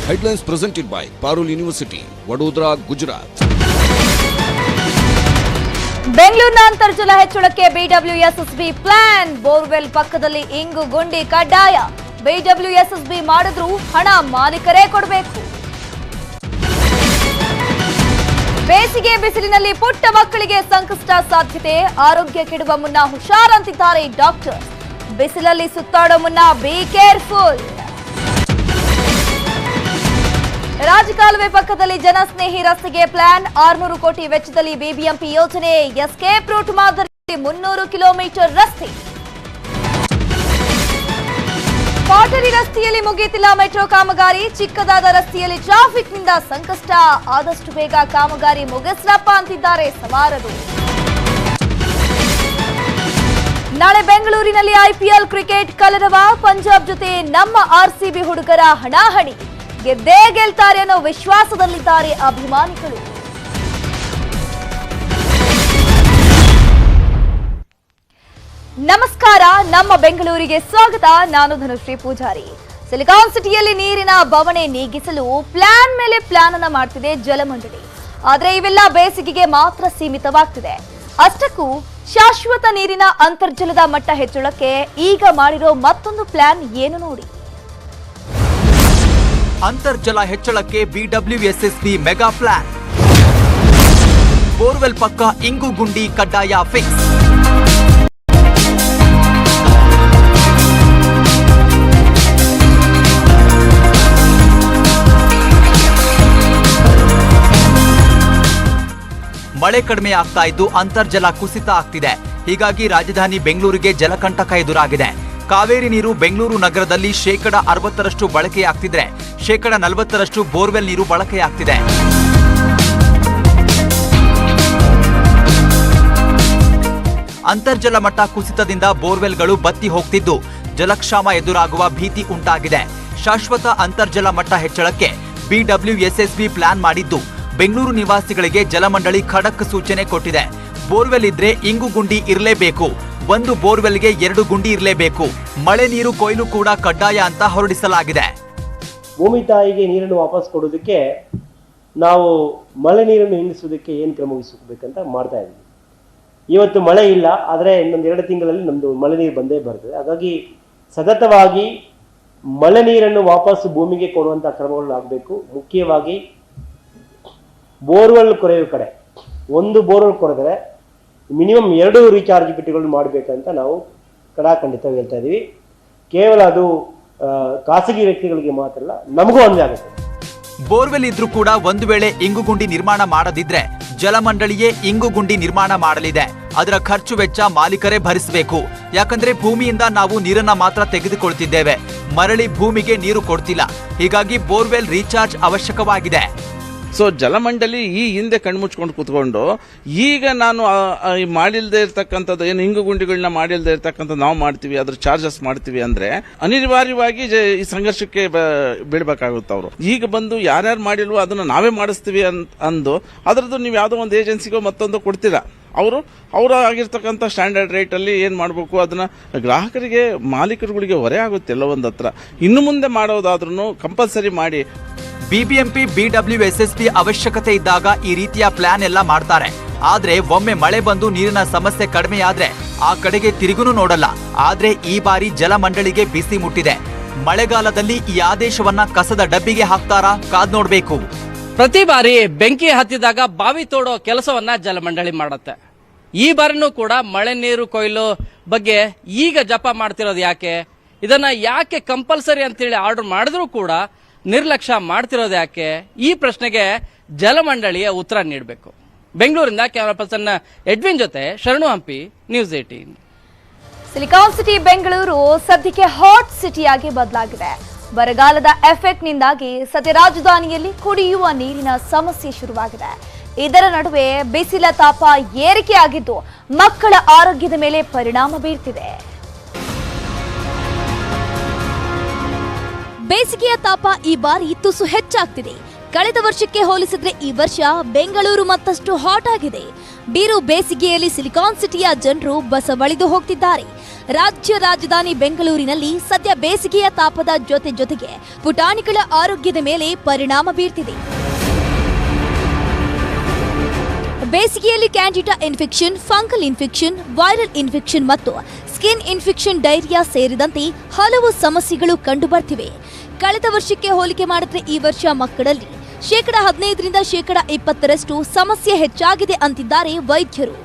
Headlines presented by Parul University, Vadodara, Gujarat. ಬೆಂಗಳೂರಿನ ಅಂತರ್ಜಲ ಹೆಚ್ಚಳಕ್ಕೆ ಬಿಡಬ್ಲ್ಯೂಎಸ್ಎಸ್ಬಿ ಪ್ಲಾನ್. ಬೋರ್ವೆಲ್ ಪಕ್ಕದಲ್ಲಿ ಇಂಗು ಗುಂಡಿ ಕಡ್ಡಾಯ. ಬಿಡಬ್ಲ್ಯೂಎಸ್ಎಸ್ಬಿ ಮಾಡಿದ್ರೂ ಹಣ ಮಾಲೀಕರೇ ಕೊಡಬೇಕು. ಬೇಸಿಗೆ ಬಿಸಿಲಿನಲ್ಲಿ ಪುಟ್ಟ ಮಕ್ಕಳಿಗೆ ಸಂಕಷ್ಟ ಸಾಧ್ಯತೆ. ಆರೋಗ್ಯ ಕೆಡುವ ಮುನ್ನ ಹುಷಾರಂತಿದ್ದಾರೆ ಡಾಕ್ಟರ್. ಬಿಸಿಲಲ್ಲಿ ಸುತ್ತಾಡೋ ಮುನ್ನ ಬಿ ಕೇರ್ಫುಲ್. ರಾಜಕಾಲುವೆ ಪಕ್ಕದಲ್ಲಿ ಜನಸ್ನೇಹಿ ರಸ್ತೆಗೆ ಪ್ಲಾನ್. 600 ಕೋಟಿ ವೆಚ್ಚದಲ್ಲಿ ಬಿಬಿಎಂಪಿ ಯೋಜನೆ. ಎಸ್ಕೇಪ್ ರೂಟ್ ಮಾದರಿಯಲ್ಲಿ 300 ಕಿಲೋಮೀಟರ್ ರಸ್ತೆ. ಪಾಟರಿ ರಸ್ತೆಯಲ್ಲಿ ಮುಗಿಯುತ್ತಿಲ್ಲ ಮೆಟ್ರೋ ಕಾಮಗಾರಿ. ಚಿಕ್ಕದಾದ ರಸ್ತೆಯಲ್ಲಿ ಟ್ರಾಫಿಕ್ನಿಂದ ಸಂಕಷ್ಟ. ಆದಷ್ಟು ಬೇಗ ಕಾಮಗಾರಿ ಮುಗಿಸ್ರಪ್ಪ ಅಂತಿದ್ದಾರೆ ಸವಾರರು. ನಾಳೆ ಬೆಂಗಳೂರಿನಲ್ಲಿ ಐಪಿಎಲ್ ಕ್ರಿಕೆಟ್ ಕಲರವ. ಪಂಜಾಬ್ ಜೊತೆ ನಮ್ಮ ಆರ್ಸಿಬಿ ಹುಡುಗರ ಹಣಾಹಣಿ. ಗೆದ್ದೇ ಗೆಲ್ತಾರೆ ಅನ್ನೋ ವಿಶ್ವಾಸದಲ್ಲಿದ್ದಾರೆ ಅಭಿಮಾನಿಗಳು. ನಮಸ್ಕಾರ, ನಮ್ಮ ಬೆಂಗಳೂರಿಗೆ ಸ್ವಾಗತ. ನಾನು ಧನುಶ್ರೀ ಪೂಜಾರಿ. ಸಿಲಿಕಾನ್ ಸಿಟಿಯಲ್ಲಿ ನೀರಿನ ಬವಣೆ ನೀಗಿಸಲು ಪ್ಲಾನ್ ಮೇಲೆ ಪ್ಲಾನ್ ಅನ್ನ ಮಾಡ್ತಿದೆ ಜಲಮಂಡಳಿ. ಆದ್ರೆ ಇವೆಲ್ಲ ಬೇಸಿಗೆಗೆ ಮಾತ್ರ ಸೀಮಿತವಾಗ್ತಿದೆ. ಅಷ್ಟಕ್ಕೂ ಶಾಶ್ವತ ನೀರಿನ ಅಂತರ್ಜಲದ ಮಟ್ಟ ಹೆಚ್ಚಳಕ್ಕೆ ಈಗ ಮಾಡಿರೋ ಮತ್ತೊಂದು ಪ್ಲಾನ್ ಏನು ನೋಡಿ. ಅಂತರ್ಜಲ ಹೆಚ್ಚಳಕ್ಕೆ ಬಿಡಬ್ಲ್ಯೂಎಸ್ಎಸ್ಬಿ ಮೆಗಾ ಪ್ಲಾನ್. ಬೋರ್ವೆಲ್ ಪಕ್ಕ ಇಂಗು ಗುಂಡಿ ಕಡ್ಡಾಯ ಫಿಕ್ಸ್. ಮಳೆ ಕಡಿಮೆ ಆಗ್ತಾ ಇದ್ದು ಅಂತರ್ಜಲ ಕುಸಿತ ಆಗ್ತಿದೆ. ಹೀಗಾಗಿ ರಾಜಧಾನಿ ಬೆಂಗಳೂರಿಗೆ ಜಲಕಂಟಕ ಎದುರಾಗಿದೆ. ಕಾವೇರಿ ನೀರು ಬೆಂಗಳೂರು ನಗರದಲ್ಲಿ 60% ಬಳಕೆಯಾಗ್ತಿದ್ರೆ 40% ಬೋರ್ವೆಲ್ ನೀರು ಬಳಕೆಯಾಗ್ತಿದೆ. ಅಂತರ್ಜಲ ಮಟ್ಟ ಕುಸಿತದಿಂದ ಬೋರ್ವೆಲ್ಗಳು ಬತ್ತಿ ಹೋಗ್ತಿದ್ದು ಜಲಕ್ಷಾಮ ಎದುರಾಗುವ ಭೀತಿ ಉಂಟಾಗಿದೆ. ಶಾಶ್ವತ ಅಂತರ್ಜಲ ಮಟ್ಟ ಹೆಚ್ಚಳಕ್ಕೆ ಬಿಡಬ್ಲ್ಯೂಎಸ್ಎಸ್ಬಿ ಪ್ಲಾನ್ ಮಾಡಿದ್ದು ಬೆಂಗಳೂರು ನಿವಾಸಿಗಳಿಗೆ ಜಲಮಂಡಳಿ ಖಡಕ್ ಸೂಚನೆ ಕೊಟ್ಟಿದೆ. ಬೋರ್ವೆಲ್ ಇದ್ರೆ ಇಂಗು ಗುಂಡಿ ಇರಲೇಬೇಕು. ಒಂದು ಬೋರ್ವೆಲ್ಗೆ 2 ಗುಂಡಿ ಇರಲೇಬೇಕು. ಮಳೆ ನೀರು ಕೊಯ್ಲು ಕೂಡ ಕಡ್ಡಾಯ ಅಂತ ಹೊರಡಿಸಲಾಗಿದೆ. ಭೂಮಿ ತಾಯಿಗೆ ನೀರನ್ನು ವಾಪಸ್ ಕೊಡೋದಕ್ಕೆ ನಾವು ಮಳೆ ನೀರನ್ನು ಇಂಗಿಸೋದಕ್ಕೆ ಏನು ಕ್ರಮ ವಹಿಸಬೇಕಂತ ಮಾಡ್ತಾ ಇದ್ದೀವಿ. ಇವತ್ತು ಮಳೆ ಇಲ್ಲ, ಆದರೆ ಇನ್ನೊಂದು 2 ತಿಂಗಳಲ್ಲಿ ನಮ್ಮದು ಮಳೆ ನೀರು ಬಂದೇ ಬರ್ತದೆ. ಹಾಗಾಗಿ ಸತತವಾಗಿ ಮಳೆ ನೀರನ್ನು ವಾಪಸ್ ಭೂಮಿಗೆ ಕೊಡುವಂಥ ಕ್ರಮಗಳು ಆಗಬೇಕು. ಮುಖ್ಯವಾಗಿ ಬೋರ್ವೆಲ್ ಕೊರೆಯುವ ಕಡೆ ಒಂದು ಬೋರ್ವೆಲ್ ಕೊರೆದರೆ ಮಿನಿಮಮ್ 2 ರೀಚಾರ್ಜ್ ಬಿಟ್ಟುಗಳನ್ನು ಮಾಡಬೇಕಂತ ನಾವು ಖಂಡಿತ ಹೇಳ್ತಾ ಇದ್ದೀವಿ. ಕೇವಲ ಅದು ಖಾಸಗಿ ವ್ಯಕ್ತಿಗಳಿಗೆ ಮಾತ್ರ ಅಲ್ಲ, ನಮಗೂ ಅನ್ವಯ ಆಗುತ್ತೆ. ಬೋರ್ವೆಲ್ ಇದ್ರೂ ಕೂಡ ಒಂದು ವೇಳೆ ಇಂಗುಗುಂಡಿ ನಿರ್ಮಾಣ ಮಾಡದಿದ್ರೆ ಜಲಮಂಡಳಿಯೇ ಇಂಗುಗುಂಡಿ ನಿರ್ಮಾಣ ಮಾಡಲಿದೆ. ಅದರ ಖರ್ಚು ವೆಚ್ಚ ಮಾಲೀಕರೇ ಭರಿಸಬೇಕು. ಯಾಕಂದ್ರೆ ಭೂಮಿಯಿಂದ ನಾವು ನೀರನ್ನ ಮಾತ್ರ ತೆಗೆದುಕೊಳ್ತಿದ್ದೇವೆ, ಮರಳಿ ಭೂಮಿಗೆ ನೀರು ಕೊಡ್ತಿಲ್ಲ. ಹೀಗಾಗಿ ಬೋರ್ವೆಲ್ ರೀಚಾರ್ಜ್ ಅವಶ್ಯಕವಾಗಿದೆ. ಸೊ ಜಲಮಂಡಳಿ ಈ ಹಿಂದೆ ಕಣ್ಮುಚ್ಕೊಂಡು ಕೂತ್ಕೊಂಡು ಈಗ ನಾನು ಮಾಡಿಲ್ದೇ ಇರ್ತಕ್ಕಂಥದ್ದು ಏನು ಇಂಗು ಗುಂಡಿಗಳನ್ನ ಮಾಡಿಲ್ದೇ ಇರ್ತಕ್ಕಂಥದ್ದು ನಾವು ಮಾಡ್ತೀವಿ, ಅದ್ರ ಚಾರ್ಜಸ್ ಮಾಡ್ತೀವಿ ಅಂದ್ರೆ ಅನಿವಾರ್ಯವಾಗಿ ಈ ಸಂಘರ್ಷಕ್ಕೆ ಬೀಳ್ಬೇಕಾಗುತ್ತೆ. ಅವರು ಈಗ ಬಂದು ಯಾರ್ಯಾರು ಮಾಡಿಲ್ವೋ ಅದನ್ನ ನಾವೇ ಮಾಡಿಸ್ತೀವಿ ಅಂದು ಅದರದ್ದು ನೀವು ಯಾವುದೋ ಒಂದು ಏಜೆನ್ಸಿಗೋ ಮತ್ತೊಂದು ಕೊಡ್ತೀರಾ. ಅವರ ಆಗಿರ್ತಕ್ಕಂಥ ಸ್ಟ್ಯಾಂಡರ್ಡ್ ರೇಟ್ ಅಲ್ಲಿ ಏನ್ ಮಾಡಬೇಕು ಅದನ್ನ ಗ್ರಾಹಕರಿಗೆ ಮಾಲೀಕರುಗಳಿಗೆ ಹೊರೆ ಆಗುತ್ತೆ. ಎಲ್ಲೋ ಒಂದ್ ಹತ್ರ ಇನ್ನು ಮುಂದೆ ಮಾಡೋದಾದ್ರೂ ಕಂಪಲ್ಸರಿ ಮಾಡಿ. ಬಿಬಿಎಂಪಿ ಬಿಡಬ್ಲ್ಯೂಎಸ್ಎಸ್ಬಿ ಅವಶ್ಯಕತೆ ಇದ್ದಾಗ ಈ ರೀತಿಯ ಪ್ಲಾನ್ ಎಲ್ಲ ಮಾಡ್ತಾರೆ. ಆದ್ರೆ ಒಮ್ಮೆ ಮಳೆ ಬಂದು ನೀರಿನ ಸಮಸ್ಯೆ ಕಡಿಮೆಯಾದ್ರೆ ಆ ಕಡೆಗೆ ತಿರುಗುನು ನೋಡಲ್ಲ. ಆದ್ರೆ ಈ ಬಾರಿ ಜಲಮಂಡಳಿಗೆ ಬಿಸಿ ಮುಟ್ಟಿದೆ. ಮಳೆಗಾಲದಲ್ಲಿ ಈ ಆದೇಶವನ್ನ ಕಸದ ಡಬ್ಬಿಗೆ ಹಾಕ್ತಾರಾ? ಕಾದ್ ನೋಡ್ಬೇಕು. ಪ್ರತಿ ಬಾರಿ ಬೆಂಕಿ ಹತ್ತಿದಾಗ ಬಾವಿ ತೋಡೋ ಕೆಲಸವನ್ನ ಜಲಮಂಡಳಿ ಮಾಡುತ್ತೆ. ಈ ಬಾರಿನೂ ಕೂಡ ಮಳೆ ನೀರು ಕೊಯ್ಲು ಬಗ್ಗೆ ಈಗ ಜಪ ಮಾಡ್ತಿರೋದು ಯಾಕೆ? ಇದನ್ನ ಯಾಕೆ ಕಂಪಲ್ಸರಿ ಅಂತೇಳಿ ಆರ್ಡರ್ ಮಾಡಿದ್ರೂ ಕೂಡ ನಿರ್ಲಕ್ಷ್ಯ ಮಾಡ್ತಿರೋದು ಯಾಕೆ? ಈ ಪ್ರಶ್ನೆಗೆ ಜಲಮಂಡಳಿಯ ಉತ್ತರ ನೀಡಬೇಕು. ಬೆಂಗಳೂರಿಂದ ಕ್ಯಾಮರಾ ಪರ್ಸನ್ ಎಡ್ವಿನ್ ಜೊತೆ ಶರಣು Hampi, news 18. Silicon city Bengaluru ಸದ್ಯಕ್ಕೆ ಹಾಟ್ ಸಿಟಿಯಾಗಿ ಬದಲಾಗಿದೆ. ಬರಗಾಲದ ಎಫೆಕ್ಟ್ ನಿಂದಾಗಿ ಸದ್ಯ ರಾಜಧಾನಿಯಲ್ಲಿ ಕುಡಿಯುವ ನೀರಿನ ಸಮಸ್ಯೆ ಶುರುವಾಗಿದೆ. ಇದರ ನಡುವೆ ಬಿಸಿಲ ತಾಪ ಏರಿಕೆಯಾಗಿದ್ದು ಮಕ್ಕಳ ಆರೋಗ್ಯದ ಮೇಲೆ ಪರಿಣಾಮ ಬೀರ್ತಿದೆ. ಬೇಸಿಗೆಯ ತಾಪ ಈ ಬಾರಿ ತುಸು ಹೆಚ್ಚಾಗ್ತಿದೆ. ಕಳೆದ ವರ್ಷಕ್ಕೆ ಹೋಲಿಸಿದ್ರೆ ಈ ವರ್ಷ ಬೆಂಗಳೂರು ಮತ್ತಷ್ಟು ಹಾಟ್ ಆಗಿದೆ. ಬೀರು ಬೇಸಿಗೆಯಲ್ಲಿ ಸಿಲಿಕಾನ್ ಸಿಟಿಯ ಜನರು ಬಸವಳಿದು ಹೋಗ್ತಿದ್ದಾರೆ. ರಾಜ್ಯ ರಾಜಧಾನಿ ಬೆಂಗಳೂರಿನಲ್ಲಿ ಸದ್ಯ ಬೇಸಿಗೆಯ ತಾಪದ ಜೊತೆಗೆ ಪುಟಾಣಿಗಳ ಆರೋಗ್ಯದ ಮೇಲೆ ಪರಿಣಾಮ ಬೀರ್ತಿದೆ. ಬೇಸಿಗೆಯಲ್ಲಿ Candida infection, fungal infection, viral infection ಮತ್ತು ಸ್ಕಿನ್ ಇನ್ಫೆಕ್ಷನ್, ಡೈರಿಯಾ ಸೇರಿದಂತೆ ಹಲವು ಸಮಸ್ಯೆಗಳು ಕಂಡುಬರ್ತಿವೆ. ಕಳೆದ ವರ್ಷಕ್ಕೆ ಹೋಲಿಕೆ ಮಾಡಿದ್ರೆ ಈ ವರ್ಷ ಮಕ್ಕಳಲ್ಲಿ 15% 20% ಸಮಸ್ಯೆ ಹೆಚ್ಚಾಗಿದೆ ಅಂತಿದ್ದಾರೆ ವೈದ್ಯರು.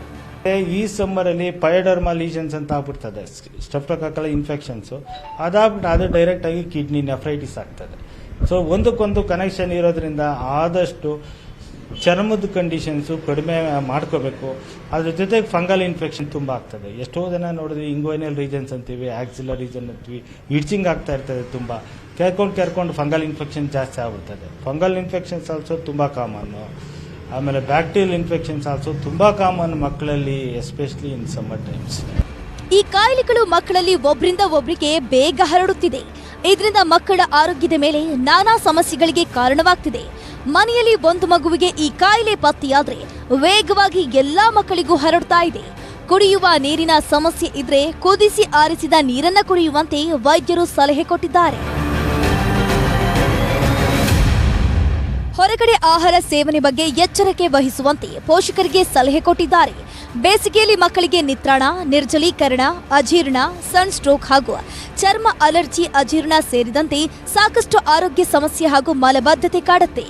ಈ ಸಮ್ಮರಲ್ಲಿ ಪಯೋಡರ್ಮಾ ಲೀಷನ್ಸ್ ಅಂತ ಆಗ್ಬಿಡ್ತದೆ, ಸ್ಟ್ರೆಪ್ಟೋಕಾಕಲ್ ಇನ್ಫೆಕ್ಷನ್ಸ್ ಅದಾಗ್ಬಿಟ್ಟು ಅದು ಡೈರೆಕ್ಟ್ ಆಗಿ ಕಿಡ್ನಿ ನೆಫ್ರೈಟಿಸ್ ಆಗ್ತದೆ. ಸೊ ಒಂದಕ್ಕೊಂದು ಕನೆಕ್ಷನ್ ಇರೋದ್ರಿಂದ ಆದಷ್ಟು ಚರ್ಮದ ಕಂಡೀಷನ್ಸು ಕಡಿಮೆ ಮಾಡ್ಕೋಬೇಕು. ಅದ್ರ ಜೊತೆಗೆ ಫಂಗಲ್ ಇನ್ಫೆಕ್ಷನ್ ತುಂಬ ಆಗ್ತದೆ. ಎಷ್ಟೋ ಜನ ನೋಡಿದ್ವಿ ಇಂಗ್ವೈನಲ್ ರೀಜನ್ಸ್ ಅಂತೀವಿ, ಆಕ್ಸಿಲರ್ ರೀಜನ್ ಅಂತೀವಿ, ಇಡ್ಚಿಂಗ್ ಆಗ್ತಾ ಇರ್ತದೆ. ತುಂಬ ಕೇರ್ಕೊಂಡು ಫಂಗಲ್ ಇನ್ಫೆಕ್ಷನ್ ಜಾಸ್ತಿ ಆಗ್ಬಿಡ್ತದೆ. ಫಂಗಲ್ ಇನ್ಫೆಕ್ಷನ್ಸ್ ಆಲ್ಸೋ ತುಂಬ ಕಾಮನ್ನು. ಆಮೇಲೆ ಬ್ಯಾಕ್ಟೀರಿಯಲ್ ಇನ್ಫೆಕ್ಷನ್ಸ್ ಆಲ್ಸೋ ತುಂಬ ಕಾಮನ್ ಮಕ್ಕಳಲ್ಲಿ, ಎಸ್ಪೆಷಲಿ ಇನ್ ಸಮ್ಮರ್ ಟೈಮ್ಸ್. ಈ ಕಾಯಿಲೆಗಳು ಮಕ್ಕಳಲ್ಲಿ ಒಬ್ಬರಿಂದ ಒಬ್ಬರಿಗೆ ಬೇಗ ಹರಡುತ್ತಿದೆ. ಇದರಿಂದ ಮಕ್ಕಳ ಆರೋಗ್ಯದ ಮೇಲೆ ನಾನಾ ಸಮಸ್ಯೆಗಳಿಗೆ ಕಾರಣವಾಗ್ತಿದೆ. ಮನೆಯಲ್ಲಿ ಒಂದು ಮಗುವಿಗೆ ಈ ಕಾಯಿಲೆ ಪತ್ತೆಯಾದ್ರೆ ವೇಗವಾಗಿ ಎಲ್ಲಾ ಮಕ್ಕಳಿಗೂ ಹರಡ್ತಾ ಇದೆ. ಕುಡಿಯುವ ನೀರಿನ ಸಮಸ್ಯೆ ಇದ್ರೆ ಕುದಿಸಿ ಆರಿಸಿದ ನೀರನ್ನ ಕುಡಿಯುವಂತೆ ವೈದ್ಯರು ಸಲಹೆ ಕೊಟ್ಟಿದ್ದಾರೆ. ಹೊರಗಡೆ ಆಹಾರ ಸೇವನೆ ಬಗ್ಗೆ ಎಚ್ಚರಿಕೆ ವಹಿಸುವಂತೆ ಪೋಷಕರಿಗೆ ಸಲಹೆ ಕೊಟ್ಟಿದ್ದಾರೆ. ಬೇಸಿಗೆಯಲ್ಲಿ ಮಕ್ಕಳಿಗೆ ನಿತ್ರಾಣ, ನಿರ್ಜಲೀಕರಣ, ಅಜೀರ್ಣ, ಸನ್ ಸ್ಟ್ರೋಕ್ ಹಾಗೂ ಚರ್ಮ ಅಲರ್ಜಿ, ಅಜೀರ್ಣ ಸೇರಿದಂತೆ ಸಾಕಷ್ಟು ಆರೋಗ್ಯ ಸಮಸ್ಯೆ ಹಾಗೂ ಮಲಬದ್ಧತೆ ಕಾಡುತ್ತೆ.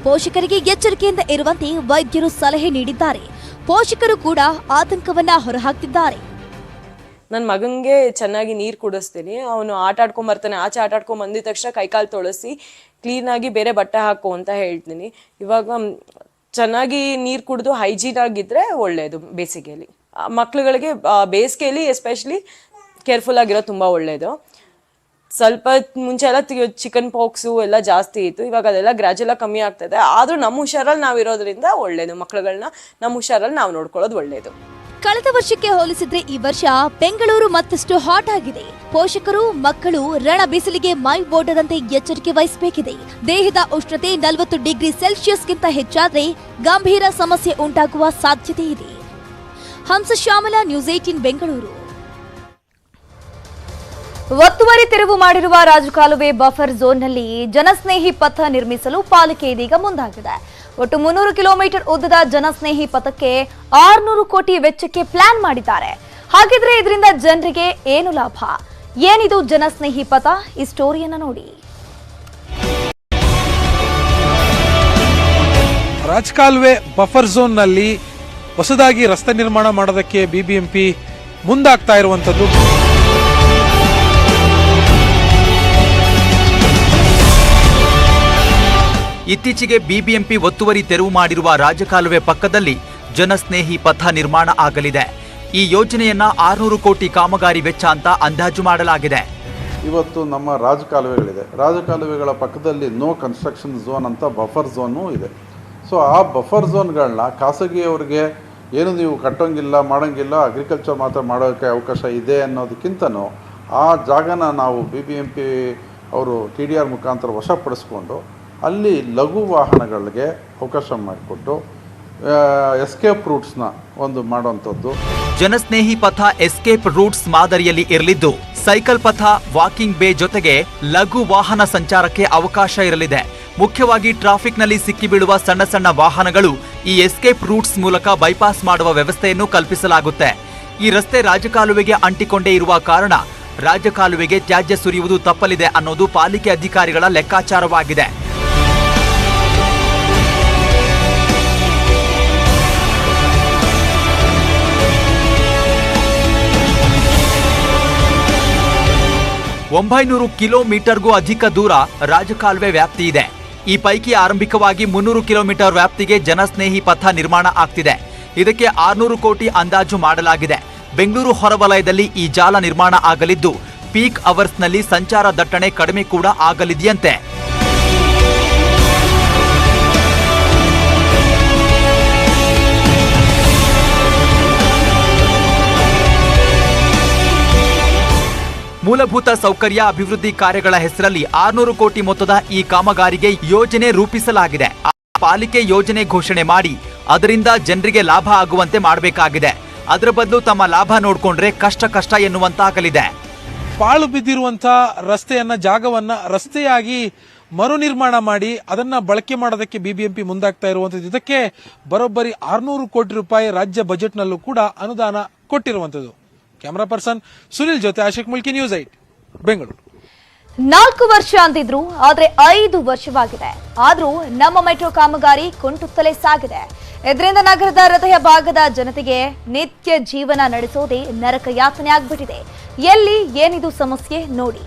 ಪೋಷಕರಿಗೆ ಎಚ್ಚರಿಕೆಯಿಂದ ಇರುವಂತೆ ವೈದ್ಯರು ಸಲಹೆ ನೀಡಿದ್ದಾರೆ. ಪೋಷಕರು ಕೂಡ ಆತಂಕವನ್ನ ಹೊರಹಾಕ್ತಿದ್ದಾರೆ. ನನ್ನ ಮಗನಿಗೆ ಚೆನ್ನಾಗಿ ನೀರು ಕುಡಿಸ್ತೀನಿ. ಅವನು ಆಟ ಆಡ್ಕೊಂಡ್ ಬರ್ತಾನೆ. ಆಚೆ ಆಟ ಆಡ್ಕೊಂಡ್ ಬಂದಿದ ತಕ್ಷಣ ಕೈಕಾಲು ತೊಳಸಿ ಕ್ಲೀನಾಗಿ ಬೇರೆ ಬಟ್ಟೆ ಹಾಕು ಅಂತ ಹೇಳ್ತೀನಿ. ಇವಾಗ ಚೆನ್ನಾಗಿ ನೀರು ಕುಡಿದು ಹೈಜೀನ್ ಆಗಿದ್ರೆ ಒಳ್ಳೆಯದು. ಬೇಸಿಗೆಯಲ್ಲಿ ಮಕ್ಳುಗಳಿಗೆ ಬೇಸಿಗೆಯಲ್ಲಿ ಎಸ್ಪೆಷಲಿ ಕೇರ್ಫುಲ್ ಆಗಿರೋದು ತುಂಬ ಒಳ್ಳೆಯದು. ಸ್ವಲ್ಪ ಮುಂಚೆ ಎಲ್ಲ ಚಿಕನ್ ಪಾಕ್ಸು ಎಲ್ಲ ಜಾಸ್ತಿ ಇತ್ತು. ಇವಾಗ ಅದೆಲ್ಲ ಗ್ರ್ಯಾಜುಯಲ್ ಕಮ್ಮಿ ಆಗ್ತದೆ. ಆದರೂ ನಮ್ಮ ಹುಷಾರಲ್ಲಿ ನಾವಿರೋದ್ರಿಂದ ಒಳ್ಳೆಯದು. ಮಕ್ಳುಗಳನ್ನ ನಮ್ಮ ಹುಷಾರಲ್ಲಿ ನಾವು ನೋಡ್ಕೊಳ್ಳೋದು ಒಳ್ಳೆಯದು. ಕಳೆದ ವರ್ಷಕ್ಕೆ ಹೋಲಿಸಿದ್ರೆ ಈ ವರ್ಷ ಬೆಂಗಳೂರು ಮತ್ತಷ್ಟು ಹಾಟ್ ಆಗಿದೆ. ಪೋಷಕರು, ಮಕ್ಕಳು ರಣ ಬಿಸಿಲಿಗೆ ಮೈ ಓಡದಂತೆ ಎಚ್ಚರಿಕೆ ವಹಿಸಬೇಕಿದೆ. ದೇಹದ ಉಷ್ಣತೆ 40 ಡಿಗ್ರಿ ಸೆಲ್ಸಿಯಸ್ಗಿಂತ ಹೆಚ್ಚಾದ್ರೆ ಗಂಭೀರ ಸಮಸ್ಯೆ ಉಂಟಾಗುವ ಸಾಧ್ಯತೆ ಇದೆ. ಹಂಸಶ್ಯಾಮಲ, ನ್ಯೂಸ್ 18 ಬೆಂಗಳೂರು. ಒತ್ತುವರಿ ತೆರವು ಮಾಡಿರುವ ರಾಜಕಾಲುವೆ ಬಫರ್ ಝೋನ್ನಲ್ಲಿ ಜನಸ್ನೇಹಿ ಪಥ ನಿರ್ಮಿಸಲು ಪಾಲಿಕೆ ಇದೀಗ ಮುಂದಾಗಿದೆ. ಒಟ್ಟು 300 ಕಿಲೋಮೀಟರ್ ಉದ್ದದ ಜನಸ್ನೇಹಿ ಪಥಕ್ಕೆ 600 ಕೋಟಿ ವೆಚ್ಚಕ್ಕೆ ಪ್ಲಾನ್ ಮಾಡಿದ್ದಾರೆ. ಹಾಗಿದ್ರೆ ಇದರಿಂದ ಜನರಿಗೆ ಏನು ಲಾಭ? ಏನಿದು ಜನಸ್ನೇಹಿ ಪಥ? ಈ ಸ್ಟೋರಿಯನ್ನ ನೋಡಿ. ರಾಜಕಾಲುವೆ ಬಫರ್ ಝೋನ್ನಲ್ಲಿ ಹೊಸದಾಗಿ ರಸ್ತೆ ನಿರ್ಮಾಣ ಮಾಡೋದಕ್ಕೆ ಬಿಬಿಎಂಪಿ ಮುಂದಾಗ್ತಾ ಇರುವಂತದ್ದು. ಇತ್ತೀಚೆಗೆ ಬಿಬಿಎಂಪಿ ಒತ್ತುವರಿ ತೆರವು ಮಾಡಿರುವ ರಾಜಕಾಲುವೆ ಪಕ್ಕದಲ್ಲಿ ಜನಸ್ನೇಹಿ ಪಥ ನಿರ್ಮಾಣ ಆಗಲಿದೆ. ಈ ಯೋಜನೆಯನ್ನ 600 ಕೋಟಿ ಕಾಮಗಾರಿ ವೆಚ್ಚ ಅಂತ ಅಂದಾಜು ಮಾಡಲಾಗಿದೆ. ಇವತ್ತು ನಮ್ಮ ರಾಜಕಾಲುವೆಗಳಿದೆ. ರಾಜಕಾಲುವೆಗಳ ಪಕ್ಕದಲ್ಲಿ ನೋ ಕನ್ಸ್ಟ್ರಕ್ಷನ್ ಝೋನ್ ಅಂತ ಬಫರ್ ಝೋನು ಇದೆ. ಸೊ ಆ ಬಫರ್ ಝೋನ್ಗಳನ್ನ ಖಾಸಗಿಯವರಿಗೆ ಏನು ನೀವು ಕಟ್ಟೋಂಗಿಲ್ಲ, ಮಾಡೋಂಗಿಲ್ಲ, ಅಗ್ರಿಕಲ್ಚರ್ ಮಾತ್ರ ಮಾಡೋಕ್ಕೆ ಅವಕಾಶ ಇದೆ ಅನ್ನೋದಕ್ಕಿಂತನೂ ಆ ಜಾಗನ ನಾವು ಬಿಬಿಎಂಪಿ ಅವರು TDR ಮುಖಾಂತರ ವಶಪಡಿಸ್ಕೊಂಡು ಅಲ್ಲಿ ಲಘು ವಾಹನಗಳಿಗೆ ಅವಕಾಶ ಮಾಡಿಕೊಟ್ಟು ಎಸ್ಕೇಪ್ ರೂಟ್ಸ್ನ ಒಂದು ಮಾಡುವಂಥದ್ದು. ಜನಸ್ನೇಹಿ ಪಥ ಎಸ್ಕೇಪ್ ರೂಟ್ಸ್ ಮಾದರಿಯಲ್ಲಿ ಇರಲಿದ್ದು ಸೈಕಲ್ ಪಥ, ವಾಕಿಂಗ್ ಬೇ ಜೊತೆಗೆ ಲಘು ವಾಹನ ಸಂಚಾರಕ್ಕೆ ಅವಕಾಶ ಇರಲಿದೆ. ಮುಖ್ಯವಾಗಿ ಟ್ರಾಫಿಕ್ನಲ್ಲಿ ಸಿಕ್ಕಿಬೀಳುವ ಸಣ್ಣ ಸಣ್ಣ ವಾಹನಗಳು ಈ ಎಸ್ಕೇಪ್ ರೂಟ್ಸ್ ಮೂಲಕ ಬೈಪಾಸ್ ಮಾಡುವ ವ್ಯವಸ್ಥೆಯನ್ನು ಕಲ್ಪಿಸಲಾಗುತ್ತೆ. ಈ ರಸ್ತೆ ರಾಜಕಾಲುವೆಗೆ ಅಂಟಿಕೊಂಡೇ ಇರುವ ಕಾರಣ ರಾಜಕಾಲುವೆಗೆ ತ್ಯಾಜ್ಯ ಸುರಿಯುವುದು ತಪ್ಪಲಿದೆ ಅನ್ನೋದು ಪಾಲಿಕೆ ಅಧಿಕಾರಿಗಳ ಲೆಕ್ಕಾಚಾರವಾಗಿದೆ. $900 ಕಿಲೋಮೀಟರ್ಗೂ ಅಧಿಕ ದೂರ ರಾಜಕಾಲುವೆ ವ್ಯಾಪ್ತಿ ಇದೆ. ಈ ಪೈಕಿ ಆರಂಭಿಕವಾಗಿ 300 ಕಿಲೋಮೀಟರ್ ವ್ಯಾಪ್ತಿಗೆ ಜನಸ್ನೇಹಿ ಪಥ ನಿರ್ಮಾಣ ಆಗ್ತಿದೆ. ಇದಕ್ಕೆ 600 ಕೋಟಿ ಅಂದಾಜು ಮಾಡಲಾಗಿದೆ. ಬೆಂಗಳೂರು ಹೊರವಲಯದಲ್ಲಿ ಈ ಜಾಲ ನಿರ್ಮಾಣ ಆಗಲಿದ್ದು ಪೀಕ್ ಅವರ್ಸ್ನಲ್ಲಿ ಸಂಚಾರ ದಟ್ಟಣೆ ಕಡಿಮೆ ಕೂಡ ಆಗಲಿದೆಯಂತೆ. ಮೂಲಭೂತ ಸೌಕರ್ಯ ಅಭಿವೃದ್ಧಿ ಕಾರ್ಯಗಳ ಹೆಸರಲ್ಲಿ 600 ಕೋಟಿ ಮೊತ್ತದ ಈ ಕಾಮಗಾರಿಗೆ ಯೋಜನೆ ರೂಪಿಸಲಾಗಿದೆ. ಪಾಲಿಕೆ ಯೋಜನೆ ಘೋಷಣೆ ಮಾಡಿ ಅದರಿಂದ ಜನರಿಗೆ ಲಾಭ ಆಗುವಂತೆ ಮಾಡಬೇಕಾಗಿದೆ. ಅದರ ಬದಲು ತಮ್ಮ ಲಾಭ ನೋಡ್ಕೊಂಡ್ರೆ ಕಷ್ಟ ಎನ್ನುವಂತಾಗಲಿದೆ. ಪಾಳು ಬಿದ್ದಿರುವಂತಹ ರಸ್ತೆಯನ್ನ ಜಾಗವನ್ನ ರಸ್ತೆಯಾಗಿ ಮರು ನಿರ್ಮಾಣ ಮಾಡಿ ಅದನ್ನ ಬಳಕೆ ಮಾಡೋದಕ್ಕೆ ಬಿಬಿಎಂಪಿ ಮುಂದಾಗ್ತಾ ಇರುವಂತದ್ದು. ಇದಕ್ಕೆ ಬರೋಬ್ಬರಿ 600 ಕೋಟಿ ರೂಪಾಯಿ ರಾಜ್ಯ ಬಜೆಟ್ನಲ್ಲೂ ಕೂಡ ಅನುದಾನ ಕೊಟ್ಟಿರುವಂತದ್ದು. ಕ್ಯಾಮರಾ ಪರ್ಸನ್ ಸುನಿಲ್ ಜೊತೆ ಆಶಿಕ್ ಮುಲ್ಕಿ, ನ್ಯೂಸ್ 8 ಬೆಂಗಳೂರು. 4 ವರ್ಷ ಅಂತಿದ್ರು, ಆದ್ರೆ 5 ವರ್ಷವಾಗಿದೆ. ಆದ್ರೂ ನಮ್ಮ ಮೆಟ್ರೋ ಕಾಮಗಾರಿ ಕುಂಟುತ್ತಲೇ ಸಾಗಿದೆ. ಇದರಿಂದ ನಗರದ ಹೃದಯ ಭಾಗದ ಜನತೆಗೆ ನಿತ್ಯ ಜೀವನ ನಡೆಸೋದೇ ನರಕ ಯಾತನೆ ಆಗ್ಬಿಟ್ಟಿದೆ. ಎಲ್ಲಿ ಏನಿದು ಸಮಸ್ಯೆ ನೋಡಿ.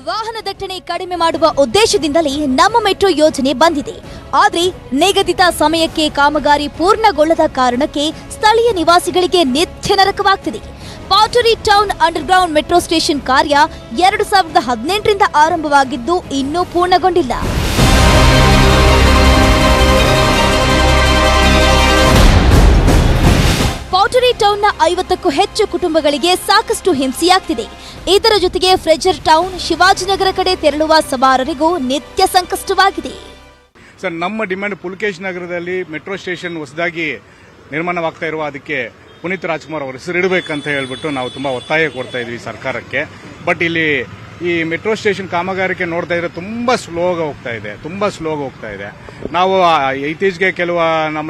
ವಾಹನ ದಟ್ಟಣೆ ಕಡಿಮೆ ಮಾಡುವ ಉದ್ದೇಶದಿಂದಲೇ ನಮ್ಮ ಮೆಟ್ರೋ ಯೋಜನೆ ಬಂದಿದೆ. ಆದ್ರೆ ನಿಗದಿತ ಸಮಯಕ್ಕೆ ಕಾಮಗಾರಿ ಪೂರ್ಣಗೊಳ್ಳದ ಕಾರಣಕ್ಕೆ ಸ್ಥಳೀಯ ನಿವಾಸಿಗಳಿಗೆ ನಿತ್ಯ ನರಕವಾಗ್ತಿದೆ. Pottery town underground metro station ಕಾರ್ಯ 2018ರಿಂದ ಆರಂಭವಾಗಿದ್ದು ಇನ್ನೂ ಪೂರ್ಣಗೊಂಡಿಲ್ಲ. ಪಾಟರಿ ಟೌನ್ನ 50ಕ್ಕೂ ಹೆಚ್ಚು ಕುಟುಂಬಗಳಿಗೆ ಸಾಕಷ್ಟು ಹಿಂಸೆಯಾಗ್ತಿದೆ. ಇದರ ಜೊತೆಗೆ ಫ್ರೆಜರ್ ಟೌನ್, ಶಿವಾಜಿನಗರ ಕಡೆ ತೆರಳುವ ಸವಾರರಿಗೂ ನಿತ್ಯ ಸಂಕಷ್ಟವಾಗಿದೆ. ಸರ್, ನಮ್ಮ ಡಿಮ್ಯಾಂಡ್ ಪುಲಕೇಶ್ ನಗರದಲ್ಲಿ ಮೆಟ್ರೋ ಸ್ಟೇಷನ್ ಹೊಸದಾಗಿ ನಿರ್ಮಾಣವಾಗ್ತಾ ಇರುವ ಅದಕ್ಕೆ ಪುನೀತ್ ರಾಜ್ಕುಮಾರ್ ಅವರ ಹೆಸರಿಡಬೇಕಂತ ಹೇಳ್ಬಿಟ್ಟು ನಾವು ತುಂಬಾ ಒತ್ತಾಯ ಕೊಡ್ತಾ ಇದ್ವಿ ಸರ್ಕಾರಕ್ಕೆ. ಬಟ್ ಇಲ್ಲಿ ಈ ಮೆಟ್ರೋ ಸ್ಟೇಷನ್ ಕಾಮಗಾರಿಕೆ ನೋಡ್ತಾ ಇದ್ರೆ ತುಂಬಾ ಸ್ಲೋಗೆ ಹೋಗ್ತಾ ಇದೆ. ನಾವು ಇತ್ತೀಚೆಗೆ ಕೆಲವು ನಮ್ಮ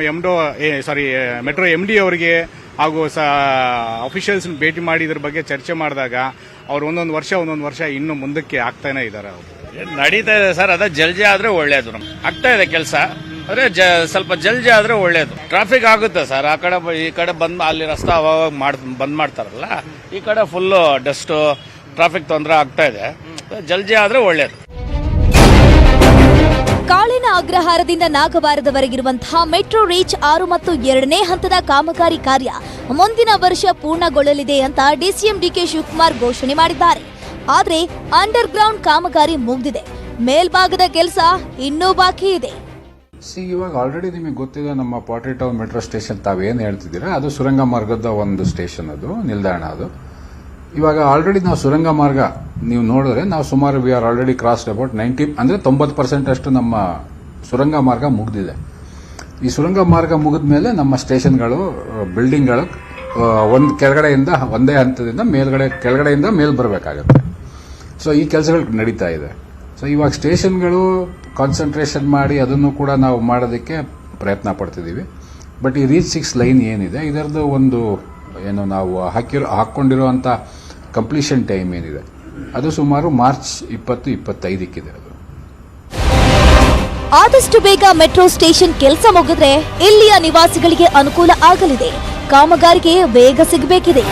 ಮೆಟ್ರೋ MD ಅವರಿಗೆ ಹಾಗೂ ಅಫಿಷಿಯಲ್ಸ್ ಭೇಟಿ ಮಾಡಿ ಇದ್ರ ಬಗ್ಗೆ ಚರ್ಚೆ ಮಾಡಿದಾಗ ಅವ್ರು ಒಂದೊಂದು ವರ್ಷ ಇನ್ನು ಮುಂದಕ್ಕೆ ಆಗ್ತಾನೆ ಇದ್ದಾರೆ. ನಡೀತಾ ಇದೆ ಸರ್, ಅದೇ ಜಲ್ದಿ ಆದ್ರೆ ಒಳ್ಳೇದು. ಆಗ್ತಾ ಇದೆ ಕೆಲಸ, ಆದ್ರೆ ಸ್ವಲ್ಪ ಜಲ್ದಿ ಆದ್ರೆ ಒಳ್ಳೇದು. ಟ್ರಾಫಿಕ್ ಆಗುತ್ತೆ ಸರ್, ಆ ಕಡೆ ಈ ಕಡೆ ಬಂದ್ ಅಲ್ಲಿ ರಸ್ತೆ ಅವಾಗ ಬಂದ್ ಮಾಡ್ತಾರಲ್ಲ, ಈ ಕಡೆ ಫುಲ್ ಡಸ್ಟ್ ಟ್ರಾಫಿಕ್ ತೊಂದರೆ ಆಗ್ತಾ ಇದೆ. ಜಲ್ದಿ ಆದ್ರೆ ಒಳ್ಳೇದು. ಕಾಳಿನ ಅಗ್ರಹಾರದಿಂದ ನಾಗವಾರದವರೆಗಿರುವಂತಹ ಮೆಟ್ರೋ ರೀಚ್ 6 ಮತ್ತು 2ನೇ ಹಂತದ ಕಾಮಗಾರಿ ಕಾರ್ಯ ಮುಂದಿನ ವರ್ಷ ಪೂರ್ಣಗೊಳ್ಳಲಿದೆ ಅಂತ ಡಿಸಿಎಂ ಡಿಕೆ ಶಿವಕುಮಾರ್ ಘೋಷಣೆ ಮಾಡಿದ್ದಾರೆ. ಆದ್ರೆ ಅಂಡರ್ ಗ್ರೌಂಡ್ ಕಾಮಗಾರಿ ಮುಗಿದಿದೆ, ಮೇಲ್ಭಾಗದ ಕೆಲಸ ಇನ್ನೂ ಬಾಕಿ ಇದೆ. ಇವಾಗ ಆಲ್ರೆಡಿ ನಿಮಗೆ ಗೊತ್ತಿದೆ, ನಮ್ಮ ಪಾಟರಿ ಟೌನ್ ಮೆಟ್ರೋ ಸ್ಟೇಷನ್ ತಾವೇನು ಹೇಳ್ತಿದ್ದೀರಾ ಅದು ಸುರಂಗ ಮಾರ್ಗದ ಒಂದು ಸ್ಟೇಷನ್, ಅದು ನಿಲ್ದಾಣ. ಅದು ಇವಾಗ ಆಲ್ರೆಡಿ ನಾವು ಸುರಂಗ ಮಾರ್ಗ ನೀವು ನೋಡಿದ್ರೆ ನಾವು ಸುಮಾರು we are already crossed about 90% ಅಷ್ಟು ನಮ್ಮ ಸುರಂಗ ಮಾರ್ಗ ಮುಗಿದಿದೆ. ಈ ಸುರಂಗ ಮಾರ್ಗ ಮುಗಿದ ಮೇಲೆ ನಮ್ಮ ಸ್ಟೇಷನ್ಗಳು, ಬಿಲ್ಡಿಂಗ್ಗಳು ಒಂದು ಕೆಳಗಡೆಯಿಂದ ಒಂದೇ ಹಂತದಿಂದ ಕೆಳಗಡೆಯಿಂದ ಮೇಲ್ ಬರಬೇಕಾಗತ್ತೆ. ಸೊ ಈ ಕೆಲಸಗಳು ನಡೀತಾ ಇದೆ. ಸೊ ಇವಾಗ ಸ್ಟೇಷನ್ಗಳು ಕಾನ್ಸಂಟ್ರೇಷನ್ ಮಾಡಿ ಅದನ್ನು ಕೂಡ ನಾವು ಮಾಡೋದಕ್ಕೆ ಪ್ರಯತ್ನ ಪಡ್ತಿದ್ದೀವಿ. ಬಟ್ ಈ ರೀಚ್ 6 ಲೈನ್ ಏನಿದೆ ಇದರದ್ದು ಒಂದು ಏನು ನಾವು ಹಾಕೊಂಡಿರುವಂಥ ಕಂಪ್ಲೀಷನ್ ಟೈಮ್ ಏನಿದೆ ಅದು ಸುಮಾರು ಮಾರ್ಚ್ 2025 ಅದು. ಆದಷ್ಟು ಬೇಗ ಮೆಟ್ರೋ ಸ್ಟೇಷನ್ ಕೆಲಸ ಮುಗಿದ್ರೆ ಇಲ್ಲಿಯ ನಿವಾಸಿಗಳಿಗೆ ಅನುಕೂಲ ಆಗಲಿದೆ. ಕಾಮಗಾರಿಗೆ ವೇಗ ಸಿಗಬೇಕಿದೆ.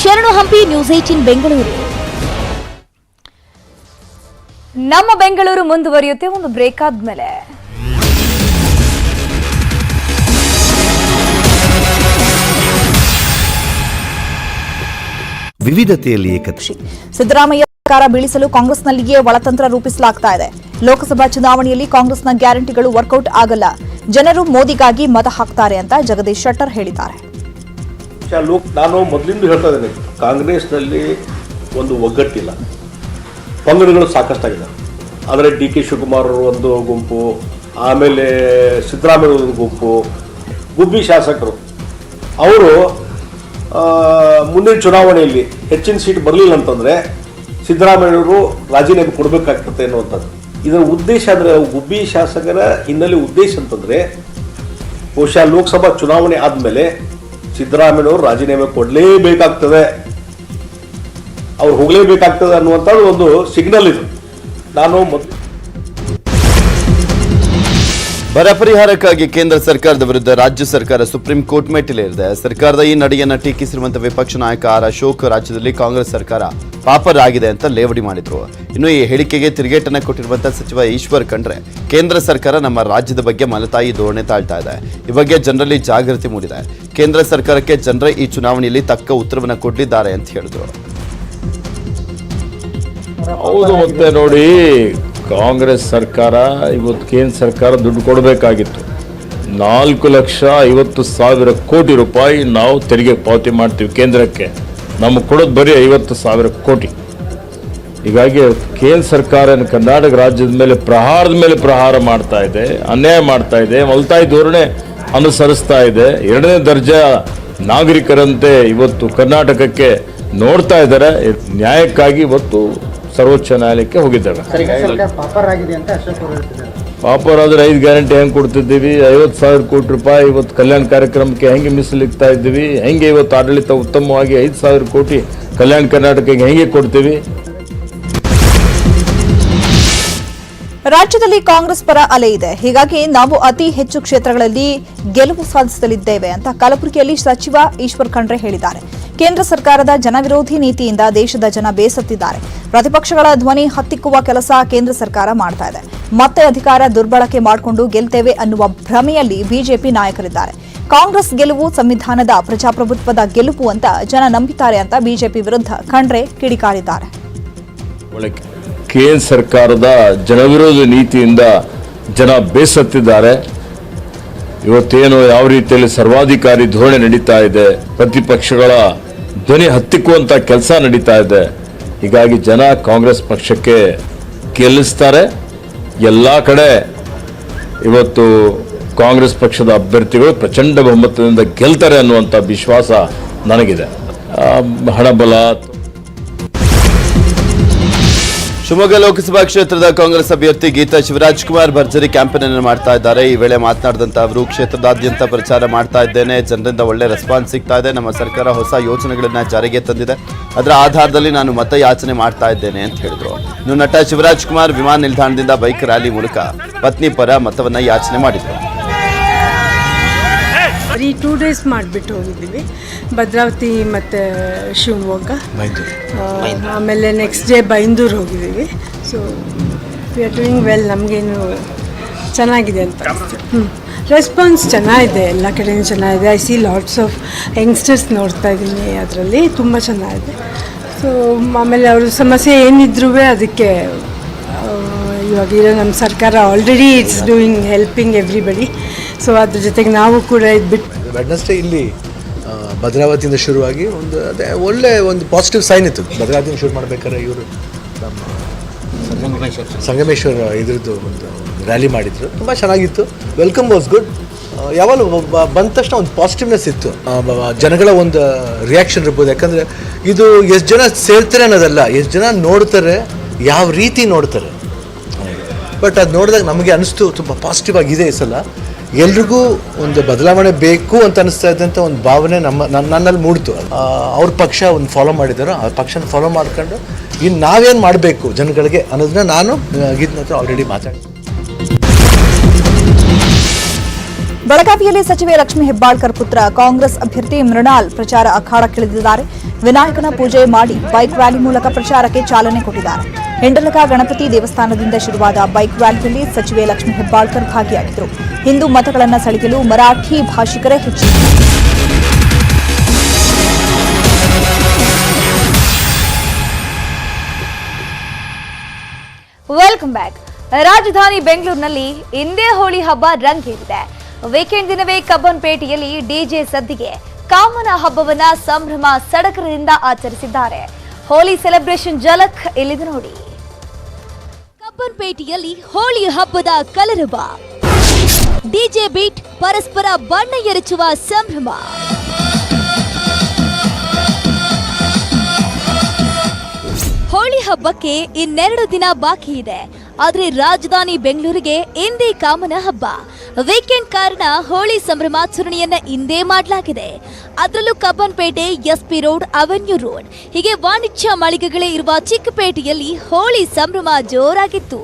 ಶರಣು ಹಂಪಿ, ನ್ಯೂಸ್ 18 ಬೆಂಗಳೂರು. ನಮ್ಮ ಬೆಂಗಳೂರು ಮುಂದುವರಿಯುತ್ತೆ ಒಂದು ಬ್ರೇಕ್ ಆದ್ಮೇಲೆ. ವಿವಿಧತೆಯಲ್ಲಿ ಏಕತೆ. ಸಿದ್ದರಾಮಯ್ಯ ಸರ್ಕಾರ ಬೀಳಿಸಲು ಕಾಂಗ್ರೆಸ್ನಲ್ಲಿಯೇ ಒಳತಂತ್ರ ರೂಪಿಸಲಾಗ್ತಾ ಇದೆ. ಲೋಕಸಭಾ ಚುನಾವಣೆಯಲ್ಲಿ ಕಾಂಗ್ರೆಸ್ನ ಗ್ಯಾರಂಟಿಗಳು ವರ್ಕೌಟ್ ಆಗಲ್ಲ, ಜನರು ಮೋದಿಗಾಗಿ ಮತ ಹಾಕ್ತಾರೆ ಅಂತ ಜಗದೀಶ್ ಶೆಟ್ಟರ್ ಹೇಳಿದ್ದಾರೆ. ನಾನು ಮೊದಲಿಂದ ಹೇಳ್ತಾ ಇದ್ದೇನೆ, ಕಾಂಗ್ರೆಸ್ನಲ್ಲಿ ಒಂದು ಒಗ್ಗಟ್ಟಿಲ್ಲ, ಪಂಗಡಗಳು ಸಾಕಷ್ಟಾಗಿದೆ. ಅಂದರೆ DK ಶಿವಕುಮಾರ್ ಒಂದು ಗುಂಪು, ಆಮೇಲೆ ಸಿದ್ದರಾಮಯ್ಯ ಒಂದು ಗುಂಪು, ಗುಬ್ಬಿ ಶಾಸಕರು ಅವರು ಮುಂದಿನ ಚುನಾವಣೆಯಲ್ಲಿ ಹೆಚ್ಚಿನ ಸೀಟ್ ಬರಲಿಲ್ಲ ಅಂತಂದರೆ ಸಿದ್ದರಾಮಯ್ಯವರು ರಾಜೀನಾಮೆ ಕೊಡಬೇಕಾಗ್ತದೆ ಅನ್ನುವಂಥದ್ದು ಇದರ ಉದ್ದೇಶ. ಅಂದರೆ ಗುಬ್ಬಿ ಶಾಸಕರ ಹಿನ್ನೆಲೆ ಉದ್ದೇಶ ಅಂತಂದರೆ ಬಹುಶಃ ಲೋಕಸಭಾ ಚುನಾವಣೆ ಆದಮೇಲೆ ಸಿದ್ದರಾಮಯ್ಯವರು ರಾಜೀನಾಮೆ ಕೊಡಲೇಬೇಕಾಗ್ತದೆ, ಅವ್ರು ಹೋಗಲೇಬೇಕಾಗ್ತದೆ ಅನ್ನುವಂಥದ್ದು ಒಂದು ಸಿಗ್ನಲ್ ಇದು. ಬರ ಪರಿಹಾರಕ್ಕಾಗಿ ಕೇಂದ್ರ ಸರ್ಕಾರದ ವಿರುದ್ಧ ರಾಜ್ಯ ಸರ್ಕಾರ ಸುಪ್ರೀಂ ಕೋರ್ಟ್ ಮೆಟ್ಟಿಲೇರಿದೆ. ಸರ್ಕಾರದ ಈ ನಡೆಯನ್ನು ಟೀಕಿಸಿರುವಂತಹ ವಿಪಕ್ಷ ನಾಯಕ ಆರ್ ಅಶೋಕ್ ರಾಜ್ಯದಲ್ಲಿ ಕಾಂಗ್ರೆಸ್ ಸರ್ಕಾರ ಪಾಪರಾಗಿದೆ ಅಂತ ಲೇವಡಿ ಮಾಡಿದ್ರು. ಇನ್ನು ಈ ಹೇಳಿಕೆಗೆ ತಿರುಗೇಟನ್ನ ಕೊಟ್ಟಿರುವಂತಹ ಸಚಿವ ಈಶ್ವರ್ ಖಂಡ್ರೆ ಕೇಂದ್ರ ಸರ್ಕಾರ ನಮ್ಮ ರಾಜ್ಯದ ಬಗ್ಗೆ ಮಲತಾಯಿ ಧೋರಣೆ ತಾಳ್ತಾ ಇದೆ, ಈ ಬಗ್ಗೆ ಜನರಲ್ಲಿ ಜಾಗೃತಿ ಮೂಡಿದೆ, ಕೇಂದ್ರ ಸರ್ಕಾರಕ್ಕೆ ಜನರೇ ಈ ಚುನಾವಣೆಯಲ್ಲಿ ತಕ್ಕ ಉತ್ತರವನ್ನು ಕೊಟ್ಟಿದ್ದಾರೆ ಅಂತ ಹೇಳಿದ್ರು. ಹೌದು, ಮತ್ತೆ ನೋಡಿ, ಕಾಂಗ್ರೆಸ್ ಸರ್ಕಾರ ಇವತ್ತು ಕೇಂದ್ರ ಸರ್ಕಾರ ದುಡ್ಡು ಕೊಡಬೇಕಾಗಿತ್ತು. 4,50,000 ಕೋಟಿ ರೂಪಾಯಿ ನಾವು ತೆರಿಗೆ ಪಾವತಿ ಮಾಡ್ತೀವಿ ಕೇಂದ್ರಕ್ಕೆ. ನಮಗೆ ಕೊಡೋದು ಬರೀ 50,000 ಕೋಟಿ. ಹೀಗಾಗಿ ಕೇಂದ್ರ ಸರ್ಕಾರ ಕರ್ನಾಟಕ ರಾಜ್ಯದ ಮೇಲೆ ಪ್ರಹಾರ ಮಾಡ್ತಾ ಇದೆ, ಅನ್ಯಾಯ ಮಾಡ್ತಾ ಇದೆ, ಮಲ್ತಾಯಿ ಧೋರಣೆ ಅನುಸರಿಸ್ತಾ ಇದೆ. ಎರಡನೇ ದರ್ಜೆ ನಾಗರಿಕರಂತೆ ಇವತ್ತು ಕರ್ನಾಟಕಕ್ಕೆ ನೋಡ್ತಾ ಇದ್ದಾರೆ. ನ್ಯಾಯಕ್ಕಾಗಿ ಇವತ್ತು ಸರ್ವೋಚ್ಚ ನ್ಯಾಯಾಲಯಕ್ಕೆ ಹೋಗಿದ್ದಾರೆ. ಪಾಪರಾದ್ರೆ 5 ಗ್ಯಾರಂಟಿ ಹೆಂಗೆ ಕೊಡ್ತಿದ್ದೀವಿ, 50,000 ಕೋಟಿ ರೂಪಾಯಿ ಇವತ್ತು ಕಲ್ಯಾಣ ಕಾರ್ಯಕ್ರಮಕ್ಕೆ ಹೆಂಗೆ ಮೀಸಲಿಗ್ತಾ ಇದ್ದೀವಿ, ಹೆಂಗೆ ಇವತ್ತು ಆಡಳಿತ ಉತ್ತಮವಾಗಿ 5,000 ಕೋಟಿ ಕಲ್ಯಾಣ ಕರ್ನಾಟಕಕ್ಕೆ ಹೆಂಗೆ ಕೊಡ್ತೀವಿ. ರಾಜ್ಯದಲ್ಲಿ ಕಾಂಗ್ರೆಸ್ ಪರ ಅಲೆ ಇದೆ, ಹೀಗಾಗಿ ನಾವು ಅತಿ ಹೆಚ್ಚು ಕ್ಷೇತ್ರಗಳಲ್ಲಿ ಗೆಲುವು ಸಾಧಿಸಲಿದ್ದೇವೆ ಅಂತ ಕಲಬುರಗಿಯಲ್ಲಿ ಸಚಿವ ಈಶ್ವರ್ ಖಂಡ್ರೆ ಹೇಳಿದ್ದಾರೆ. ಕೇಂದ್ರ ಸರ್ಕಾರದ ಜನವಿರೋಧಿ ನೀತಿಯಿಂದ ದೇಶದ ಜನ ಬೇಸತ್ತಿದ್ದಾರೆ. ಪ್ರತಿಪಕ್ಷಗಳ ಧ್ವನಿ ಹತ್ತಿಕ್ಕುವ ಕೆಲಸ ಕೇಂದ್ರ ಸರ್ಕಾರ ಮಾಡ್ತಾ ಇದೆ. ಮತ್ತೆ ಅಧಿಕಾರ ದುರ್ಬಳಕೆ ಮಾಡಿಕೊಂಡು ಗೆಲ್ತೇವೆ ಅನ್ನುವ ಭ್ರಮೆಯಲ್ಲಿ ಬಿಜೆಪಿ ನಾಯಕರಿದ್ದಾರೆ. ಕಾಂಗ್ರೆಸ್ ಗೆಲುವು ಸಂವಿಧಾನದ ಪ್ರಜಾಪ್ರಭುತ್ವದ ಗೆಲುವು ಅಂತ ಜನ ನಂಬಿದ್ದಾರೆ ಅಂತ ಬಿಜೆಪಿ ವಿರುದ್ಧ ಖಂಡ್ರೆ ಕಿಡಿಕಾರಿದ್ದಾರೆ. ಕೇಂದ್ರ ಸರ್ಕಾರದ ಜನವಿರೋಧಿ ನೀತಿಯಿಂದ ಜನ ಬೇಸತ್ತಿದ್ದಾರೆ. ಇವತ್ತೇನು ಯಾವ ರೀತಿಯಲ್ಲಿ ಸರ್ವಾಧಿಕಾರಿ ಧೋರಣೆ ನಡೀತಾ ಇದೆ, ಪ್ರತಿಪಕ್ಷಗಳ ಧ್ವನಿ ಹತ್ತಿಕ್ಕುವಂತ ಕೆಲಸ ನಡೀತಾ ಇದೆ. ಹೀಗಾಗಿ ಜನ ಕಾಂಗ್ರೆಸ್ ಪಕ್ಷಕ್ಕೆ ಗೆಲ್ಲಿಸ್ತಾರೆ. ಎಲ್ಲ ಕಡೆ ಇವತ್ತು ಕಾಂಗ್ರೆಸ್ ಪಕ್ಷದ ಅಭ್ಯರ್ಥಿಗಳು ಪ್ರಚಂಡ ಬಹುಮತದಿಂದ ಗೆಲ್ತಾರೆ ಅನ್ನುವಂಥ ವಿಶ್ವಾಸ ನನಗಿದೆ. ಹಣಬಲ. ಶಿವಮೊಗ್ಗ ಲೋಕಸಭಾ ಕ್ಷೇತ್ರದ ಕಾಂಗ್ರೆಸ್ ಅಭ್ಯರ್ಥಿ ಗೀತಾ ಶಿವರಾಜ್ ಕುಮಾರ್ ಭರ್ಜರಿ ಕ್ಯಾಂಪೇನ್ ಅನ್ನು ಮಾಡ್ತಾ ಇದ್ದಾರೆ. ಈ ವೇಳೆ ಮಾತನಾಡಿದಂತ ಅವರು, ಕ್ಷೇತ್ರದಾದ್ಯಂತ ಪ್ರಚಾರ ಮಾಡ್ತಾ ಇದ್ದೇನೆ, ಜನರಿಂದ ಒಳ್ಳೆ ರೆಸ್ಪಾನ್ಸ್ ಸಿಗ್ತಾ ಇದೆ. ನಮ್ಮ ಸರ್ಕಾರ ಹೊಸ ಯೋಜನೆಗಳನ್ನ ಜಾರಿಗೆ ತಂದಿದೆ, ಅದರ ಆಧಾರದಲ್ಲಿ ನಾನು ಮತ ಯಾಚನೆ ಮಾಡ್ತಾ ಇದ್ದೇನೆ ಅಂತ ಹೇಳಿದ್ರು. ಇನ್ನು ನಟ ಶಿವರಾಜ್ ಕುಮಾರ್ ವಿಮಾನ ನಿಲ್ದಾಣದಿಂದ ಬೈಕ್ ರ್ಯಾಲಿ ಮೂಲಕ ಪತ್ನಿ ಪರ ಮತವನ್ನ ಯಾಚನೆ ಮಾಡಿದ್ರು. 2 ಡೇಸ್ ಮಾಡಿಬಿಟ್ಟು ಹೋಗಿದ್ದೀವಿ, ಭದ್ರಾವತಿ ಮತ್ತು ಶಿವಮೊಗ್ಗ, ಆಮೇಲೆ ನೆಕ್ಸ್ಟ್ ಡೇ ಬೈಂದೂರು ಹೋಗಿದ್ದೀವಿ. So we are doing well. ನಮಗೇನು ಚೆನ್ನಾಗಿದೆ ಅಂತ ರೆಸ್ಪಾನ್ಸ್ ಚೆನ್ನಾಗಿದೆ, ಎಲ್ಲ ಕಡೆಯೂ ಚೆನ್ನಾಗಿದೆ. I C lots of youngsters ನೋಡ್ತಾ ಇದ್ದೀನಿ, ಅದರಲ್ಲಿ ತುಂಬ ಚೆನ್ನಾಗಿದೆ. ಸೊ ಆಮೇಲೆ ಅವ್ರ ಸಮಸ್ಯೆ ಏನಿದ್ರೂ ಅದಕ್ಕೆ ಇವಾಗಿರೋ ನಮ್ಮ ಸರ್ಕಾರ already it's doing helping everybody. So ಅದ್ರ ಜೊತೆಗೆ ನಾವು ಕೂಡ ಇದ್ಬಿಟ್ಟು ವೆಡ್ನೆಸ್ಡೇ ಇಲ್ಲಿ ಭದ್ರಾವತಿಯಿಂದ ಶುರುವಾಗಿ ಅದೇ ಒಳ್ಳೆ ಒಂದು ಪಾಸಿಟಿವ್ ಸೈನ್ ಇತ್ತು. ಭದ್ರಾವತಿಯಿಂದ ಶುರು ಮಾಡಬೇಕಾದ್ರೆ ಇವರು ನಮ್ಮ ಸಂಗಮೇಶ್ವರ ಇದ್ರದ್ದು ಒಂದು ರ್ಯಾಲಿ ಮಾಡಿದ್ರು, ತುಂಬ ಚೆನ್ನಾಗಿತ್ತು. Welcome was good. ಯಾವಾಗಲೂ ಬಂದ ತಕ್ಷಣ ಒಂದು ಪಾಸಿಟಿವ್ನೆಸ್ ಇತ್ತು, ಜನಗಳ ಒಂದು ರಿಯಾಕ್ಷನ್ ಇರ್ಬೋದು. ಯಾಕಂದರೆ ಇದು ಎಷ್ಟು ಜನ ಸೇರ್ತಾರೆ ಅನ್ನೋದಲ್ಲ, ಎಷ್ಟು ಜನ ನೋಡ್ತಾರೆ, ಯಾವ ರೀತಿ ನೋಡ್ತಾರೆ. ಬಟ್ ಅದು ನೋಡಿದಾಗ ನಮಗೆ ಅನಿಸ್ತು ತುಂಬ ಪಾಸಿಟಿವ್ ಆಗಿದೆ ಈ ಸಲ. ಎಲ್ರಿಗೂ ಒಂದು ಬದಲಾವಣೆ ಬೇಕು ಅಂತ ಅನಿಸ್ತಾ ಇದ್ದಂಥ ಒಂದು ಭಾವನೆ ನನ್ನಲ್ಲಿ ಮೂಡ್ತು. ಅವ್ರ ಪಕ್ಷ ಒಂದು ಫಾಲೋ ಮಾಡಿದ್ದಾರೋ ಆ ಪಕ್ಷನ ಫಾಲೋ ಮಾಡ್ಕೊಂಡು ಇನ್ನು ನಾವೇನು ಮಾಡಬೇಕು ಜನಗಳಿಗೆ ಅನ್ನೋದನ್ನ ನಾನು ಗೀತನ ಹತ್ರ ಆಲ್ರೆಡಿ ಮಾತಾಡಿದೆ. ಬೆಳಗಾವಿಯಲ್ಲಿ ಸಚಿವೆ ಲಕ್ಷ್ಮೀ ಹೆಬ್ಬಾಳ್ಕರ್ ಪುತ್ರ ಕಾಂಗ್ರೆಸ್ ಅಭ್ಯರ್ಥಿ ಮೃಣಾಲ್ ಪ್ರಚಾರ ಅಖಾಡಕ್ಕಿಳಿದಿದ್ದಾರೆ. ವಿನಾಯಕನ ಪೂಜೆ ಮಾಡಿ ಬೈಕ್ ರ್ಯಾಲಿ ಮೂಲಕ ಪ್ರಚಾರಕ್ಕೆ ಚಾಲನೆ ಕೊಟ್ಟಿದ್ದಾರೆ. ಹೆಂಡಲಗ ಗಣಪತಿ ದೇವಸ್ಥಾನದಿಂದ ಶುರುವಾದ ಬೈಕ್ ರ್ಯಾಲಿಯಲ್ಲಿ ಸಚಿವೆ ಲಕ್ಷ್ಮೀ ಹೆಬ್ಬಾಳ್ಕರ್ ಭಾಗಿಯಾಗಿದ್ದರು. ಹಿಂದೂ ಮತಗಳನ್ನು ಸೆಳೆಯಲು ಮರಾಠಿ ಭಾಷಿಕರೇ ಹೆಚ್ಚಿದ್ದಾರೆ. Welcome back. ರಾಜಧಾನಿ ಬೆಂಗಳೂರಿನಲ್ಲಿ ಇಂದೇ ಹೋಳಿ ಹಬ್ಬ ರಂಗೇರಿದೆ. ವೀಕೆಂಡ್ ದಿನವೇ ಕಬ್ಬನ್ಪೇಟೆಯಲ್ಲಿ ಡಿಜೆ ಸದ್ದಿಗೆ ಕಾಮನ ಹಬ್ಬವನ್ನ ಸಂಭ್ರಮ ಸಡಗರದಿಂದ ಆಚರಿಸಿದ್ದಾರೆ. ಹೋಳಿ ಸೆಲೆಬ್ರೇಷನ್ ಝಲಕ್ ಇಲ್ಲಿದೆ ನೋಡಿ. ಕಬ್ಬನ್ಪೇಟೆಯಲ್ಲಿ ಹೋಳಿ ಹಬ್ಬದ ಕಲರವ, ಡಿಜೆ ಬೀಟ್, ಪರಸ್ಪರ ಬಣ್ಣ ಎರಚುವ ಸಂಭ್ರಮ. ಹೋಳಿ ಹಬ್ಬಕ್ಕೆ ಇನ್ನೆರಡು ದಿನ ಬಾಕಿ ಇದೆ. ಆದ್ರೆ ರಾಜಧಾನಿ ಬೆಂಗಳೂರಿಗೆ ಇಂದೇ ಕಾಮನ ಹಬ್ಬ. ವೀಕೆಂಡ್ ಕಾರಣ ಹೋಳಿ ಸಂಭ್ರಮಾಚರಣೆಯನ್ನ ಇಂದೇ ಮಾಡಲಾಗಿದೆ. ಅದರಲ್ಲೂ Cubbonpet, SP road, avenue road ಹೀಗೆ ವಾಣಿಜ್ಯ ಮಳಿಗೆಗಳೇ ಇರುವ ಚಿಕ್ಕಪೇಟೆಯಲ್ಲಿ ಹೋಳಿ ಸಂಭ್ರಮ ಜೋರಾಗಿತ್ತು.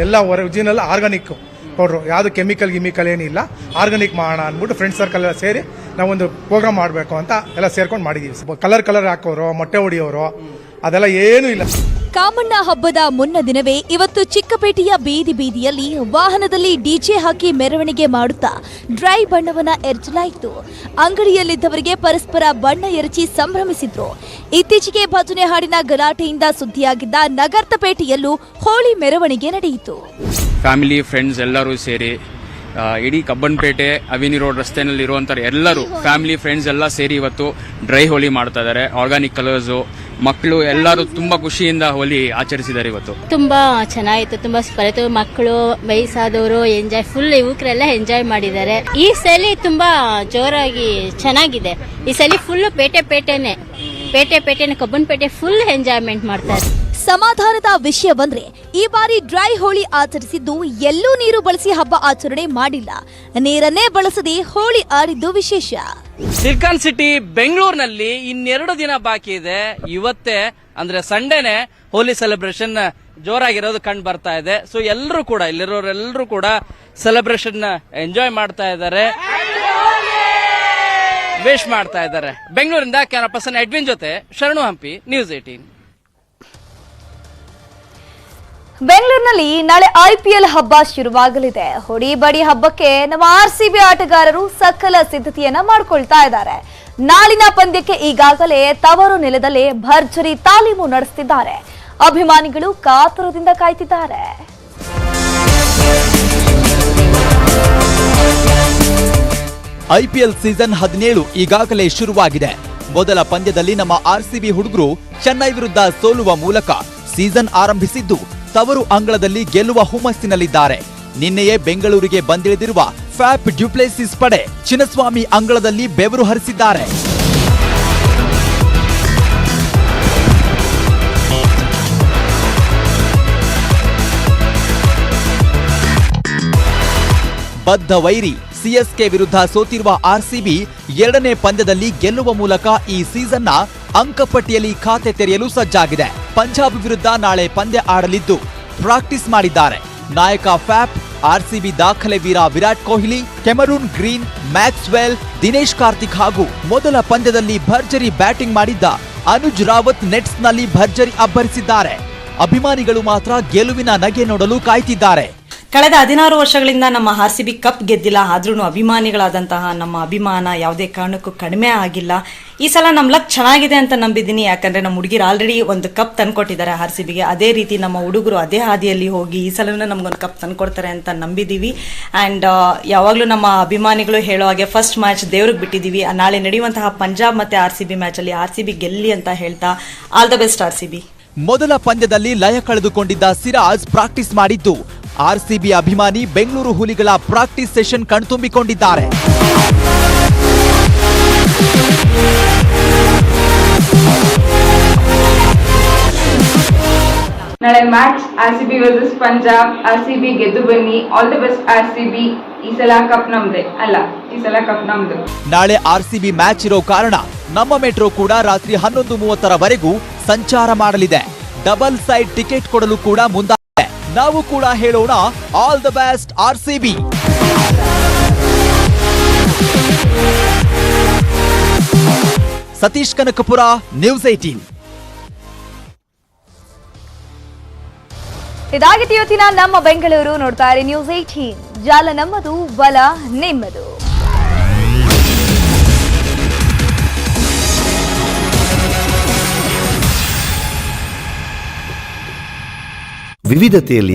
ಎಲ್ಲ ಒರಿಜಿನಲ್ ಆರ್ಗಾನಿಕ್ ಪೌಡ್ರು, ಯಾವುದು ಕೆಮಿಕಲ್ ಏನಿಲ್ಲ, ಆರ್ಗಾನಿಕ್ ಮಾಡೋಣ ಅಂದ್ಬಿಟ್ಟು ಫ್ರೆಂಡ್ಸ್ ಸರ್ಕಲ್ ಎಲ್ಲ ಸೇರಿ ನಾವೊಂದು ಪ್ರೋಗ್ರಾಮ್ ಮಾಡಬೇಕು ಅಂತ ಎಲ್ಲ ಸೇರ್ಕೊಂಡು ಮಾಡಿದೀವಿ. ಕಲರ್ ಹಾಕೋರು, ಮೊಟ್ಟೆ ಹೊಡಿಯೋರು ಅದೆಲ್ಲ ಏನೂ ಇಲ್ಲ. ಕಾಮಣ್ಣ ಹಬ್ಬದ ಮುನ್ನ ದಿನವೇ ಇವತ್ತು ಚಿಕ್ಕಪೇಟೆಯ ಬೀದಿಯಲ್ಲಿ ವಾಹನದಲ್ಲಿ ಡಿಜೆ ಹಾಕಿ ಮೆರವಣಿಗೆ ಮಾಡುತ್ತಾ ಡ್ರೈ ಬಣ್ಣವನ್ನ ಎರಚಲಾಯಿತು. ಅಂಗಡಿಯಲ್ಲಿದ್ದವರಿಗೆ ಪರಸ್ಪರ ಬಣ್ಣ ಎರಚಿ ಸಂಭ್ರಮಿಸಿದ್ರು. ಇತ್ತೀಚೆಗೆ ಭಜನೆ ಹಾಡಿನ ಗಲಾಟೆಯಿಂದ ಸುದ್ದಿಯಾಗಿದ್ದ ನಗರ್ತಪೇಟೆಯಲ್ಲೂ ಹೋಳಿ ಮೆರವಣಿಗೆ ನಡೆಯಿತು. ಫ್ಯಾಮಿಲಿ ಫ್ರೆಂಡ್ಸ್ ಎಲ್ಲರೂ ಸೇರಿ ಇಡೀ ಕಬ್ಬನ್ಪೇಟೆ ಅವಿನಿ ರೋಡ್ ರಸ್ತೆನಲ್ಲಿ ಇರುವಂತ ಎಲ್ಲರೂ ಫ್ಯಾಮಿಲಿ ಫ್ರೆಂಡ್ಸ್ ಎಲ್ಲ ಸೇರಿ ಇವತ್ತು ಡ್ರೈ ಹೋಲಿ ಮಾಡ್ತಾ ಇದ್ದಾರೆ. ಆರ್ಗಾನಿಕ್ ಕಲರ್ಸು, ಮಕ್ಕಳು ಎಲ್ಲರೂ ತುಂಬಾ ಖುಷಿಯಿಂದ ಹೋಲಿ ಆಚರಿಸಿದ್ದಾರೆ. ಇವತ್ತು ತುಂಬಾ ಚೆನ್ನಾಗಿತ್ತು, ತುಂಬಾ ಸೂಪರ್ ಆಯ್ತು. ಮಕ್ಕಳು, ವಯಸ್ಸಾದವರು ಎಂಜಾಯ್, ಫುಲ್ ಯುವಕರೆಲ್ಲ ಎಂಜಾಯ್ ಮಾಡಿದ್ದಾರೆ. ಈ ಸಲ ತುಂಬಾ ಜೋರಾಗಿ ಚೆನ್ನಾಗಿದೆ. ಈ ಸಲ ಫುಲ್ ಪೇಟೆನೆ ಕಬ್ಬನ್ಪೇಟೆ ಫುಲ್ ಎಂಜಾಯ್ಮೆಂಟ್ ಮಾಡ್ತಾರೆ. ಸಮಾಧಾನದ ವಿಷಯ ಬಂದ್ರೆ ಈ ಬಾರಿ ಡ್ರೈ ಹೋಳಿ ಆಚರಿಸಿದ್ದು ಎಲ್ಲೂ ನೀರು ಬಳಸಿ ಹಬ್ಬ ಆಚರಣೆ ಮಾಡಿಲ್ಲ. ನೀರನ್ನೇ ಬಳಸದೆ ಹೋಳಿ ಆಡಿದ್ದು ವಿಶೇಷ. ಸಿಲಿಕಾನ್ ಸಿಟಿ ಬೆಂಗಳೂರಿನಲ್ಲಿ ಇನ್ನೆರಡು ದಿನ ಬಾಕಿ ಇದೆ. ಇವತ್ತೇ ಅಂದ್ರೆ ಸಂಡೇನೆ ಹೋಲಿ ಸೆಲೆಬ್ರೇಷನ್ ಜೋರಾಗಿರೋದು ಕಂಡು ಬರ್ತಾ ಇದೆ. ಸೊ ಎಲ್ಲರೂ ಕೂಡ ಇಲ್ಲಿರೋರೆಲ್ಲರೂ ಕೂಡ ಸೆಲೆಬ್ರೇಷನ್ ಎಂಜಾಯ್ ಮಾಡ್ತಾ ಇದ್ದಾರೆ, ವಿಶ್ ಮಾಡ್ತಾ ಇದ್ದಾರೆ. ಬೆಂಗಳೂರಿಂದ ಕ್ಯಾಮರಾ ಪರ್ಸನ್ ಎಡ್ವಿನ್ ಜೊತೆ ಶರಣು ಹಂಪಿ, ನ್ಯೂಸ್ 18. ಬೆಂಗಳೂರಿನಲ್ಲಿ ನಾಳೆ IPL ಹಬ್ಬ ಶುರುವಾಗಲಿದೆ. ಹೊಡಿ ಬಡಿ ಹಬ್ಬಕ್ಕೆ ನಮ್ಮ RCB ಆಟಗಾರರು ಸಕಲ ಸಿದ್ಧತೆಯನ್ನ ಮಾಡಿಕೊಳ್ತಾ ಇದ್ದಾರೆ. ನಾಳಿನ ಪಂದ್ಯಕ್ಕೆ ಈಗಾಗಲೇ ತವರು ನೆಲದಲ್ಲೇ ಭರ್ಜರಿ ತಾಲೀಮು ನಡೆಸುತ್ತಿದ್ದಾರೆ. ಅಭಿಮಾನಿಗಳು ಕಾತುರದಿಂದ ಕಾಯ್ತಿದ್ದಾರೆ. IPL ಸೀಸನ್ 17 ಈಗಾಗಲೇ ಶುರುವಾಗಿದೆ. ಮೊದಲ ಪಂದ್ಯದಲ್ಲಿ ನಮ್ಮ RCB ಹುಡುಗರು ಚೆನ್ನೈ ವಿರುದ್ಧ ಸೋಲುವ ಮೂಲಕ ಸೀಸನ್ ಆರಂಭಿಸಿದ್ದು ತವರು ಅಂಗಳದಲ್ಲಿ ಗೆಲ್ಲುವ ಹುಮ್ಮಸ್ಸಿನಲ್ಲಿದ್ದಾರೆ. ನಿನ್ನೆಯೇ ಬೆಂಗಳೂರಿಗೆ ಬಂದಿಳಿದಿರುವ ಫ್ಯಾಪ್ ಡ್ಯುಪ್ಲೆಸಿಸ್ ಪಡೆ ಚಿನ್ನಸ್ವಾಮಿ ಅಂಗಳದಲ್ಲಿ ಬೆವರು ಹರಿಸಿದ್ದಾರೆ. ಬದ್ಧ ವೈರಿ CSK ವಿರುದ್ಧ ಸೋತಿರುವ RCB ಎರಡನೇ ಪಂದ್ಯದಲ್ಲಿ ಗೆಲ್ಲುವ ಮೂಲಕ ಈ ಸೀಸನ್ನ ಅಂಕಪಟ್ಟಿಯಲ್ಲಿ ಖಾತೆ ತೆರೆಯಲು ಸಜ್ಜಾಗಿದೆ. ಪಂಜಾಬ್ ವಿರುದ್ಧ ನಾಳೆ ಪಂದ್ಯ ಆಡಲಿದ್ದು ಪ್ರಾಕ್ಟೀಸ್ ಮಾಡಿದ್ದಾರೆ. ನಾಯಕ ಫ್ಯಾಪ್, RCB ದಾಖಲೆ ವೀರ Virat Kohli, Cameron green, Maxwell, Dinesh Karthik ಹಾಗೂ ಮೊದಲ ಪಂದ್ಯದಲ್ಲಿ ಭರ್ಜರಿ ಬ್ಯಾಟಿಂಗ್ ಮಾಡಿದ್ದ ಅನುಜ್ ರಾವತ್ ನೆಟ್ಸ್ನಲ್ಲಿ ಭರ್ಜರಿ ಅಬ್ಬರಿಸಿದ್ದಾರೆ. ಅಭಿಮಾನಿಗಳು ಮಾತ್ರ ಗೆಲುವಿನ ನಗೆ ನೋಡಲು ಕಾಯ್ತಿದ್ದಾರೆ. ಕಳೆದ 16 ವರ್ಷಗಳಿಂದ ನಮ್ಮ RCB ಕಪ್ ಗೆದ್ದಿಲ್ಲ. ಆದ್ರೂ ಅಭಿಮಾನಿಗಳಾದಂತಹ ನಮ್ಮ ಅಭಿಮಾನ ಯಾವುದೇ ಕಾರಣಕ್ಕೂ ಕಡಿಮೆ ಆಗಿಲ್ಲ. ಈ ಸಲ ನಮ್ಮ ಲಕ್ ಚೆನ್ನಾಗಿದೆ ಅಂತ ನಂಬಿದ್ದೀನಿ. ಯಾಕಂದ್ರೆ ನಮ್ಮ ಹುಡುಗಿರು ಆಲ್ರೆಡಿ ಒಂದು ಕಪ್ ತಂದ್ಕೊಟ್ಟಿದ್ದಾರೆ RCBಗೆ. ಅದೇ ರೀತಿ ನಮ್ಮ ಹುಡುಗರು ಅದೇ ಹಾದಿಯಲ್ಲಿ ಹೋಗಿ ಈ ಸಲನೂ ನಮ್ಗೊಂದು ಕಪ್ ತಂದ್ಕೊಡ್ತಾರೆ ಅಂತ ನಂಬಿದೀವಿ. ಅಂಡ್ ಯಾವಾಗಲೂ ನಮ್ಮ ಅಭಿಮಾನಿಗಳು ಹೇಳೋ ಹಾಗೆ ಫಸ್ಟ್ ಮ್ಯಾಚ್ ದೇವ್ರಿಗೆ ಬಿಟ್ಟಿದೀವಿ. ನಾಳೆ ನಡೆಯುವಂತಹ ಪಂಜಾಬ್ ಮತ್ತೆ RCB ಮ್ಯಾಚ್ ಅಲ್ಲಿ RCB ಗೆಲ್ಲಿ ಅಂತ ಹೇಳ್ತಾ ಆಲ್ ದ ಬೆಸ್ಟ್ RCB. ಮೊದಲ ಪಂದ್ಯದಲ್ಲಿ ಲಯ ಕಳೆದುಕೊಂಡಿದ್ದ ಸಿರಾಜ್ ಪ್ರಾಕ್ಟೀಸ್ ಮಾಡಿದ್ದು RCB ಅಭಿಮಾನಿ ಬೆಂಗಳೂರು ಹುಲಿಗಳ ಪ್ರಾಕ್ಟೀಸ್ ಸೆಷನ್ ಕಣ್ತುಂಬಿಕೊಂಡಿದ್ದಾರೆ. ನಾಳೆ match RCB versus Punjab. RCB ಗೆದ್ದು ಬನ್ನಿ. All the best RCB. ಈ ಸಲ ಕಪ್ ನಮ್ದೆ ಅಲ್ಲ, ಈ ಸಲ ಕಪ್ ನಮ್ದು. ನಾಳೆ RCB ಮ್ಯಾಚ್ ಇರೋ ಕಾರಣ ನಮ್ಮ ಮೆಟ್ರೋ ಕೂಡ ರಾತ್ರಿ 11:30ರವರೆಗೂ ಸಂಚಾರ ಮಾಡಲಿದೆ. ಡಬಲ್ ಸೈಡ್ ಟಿಕೆಟ್ ಕೊಡಲು ಕೂಡ ಮುಂದಾಗಿದೆ. ನಾವು ಕೂಡ ಹೇಳೋಣ all the best RCB. Satish Kanakapura, news 18. ಇದಾಗಿತ್ತು ಇವತ್ತಿನ ನಮ್ಮ ಬೆಂಗಳೂರು. ನೋಡ್ತಾ ಇರಿ ನ್ಯೂಸ್ 18, ಜಾಲ ನಮ್ಮದು, ಬಲ ನಿಮ್ಮದು. ವಿವಿಧತೆಯಲ್ಲಿ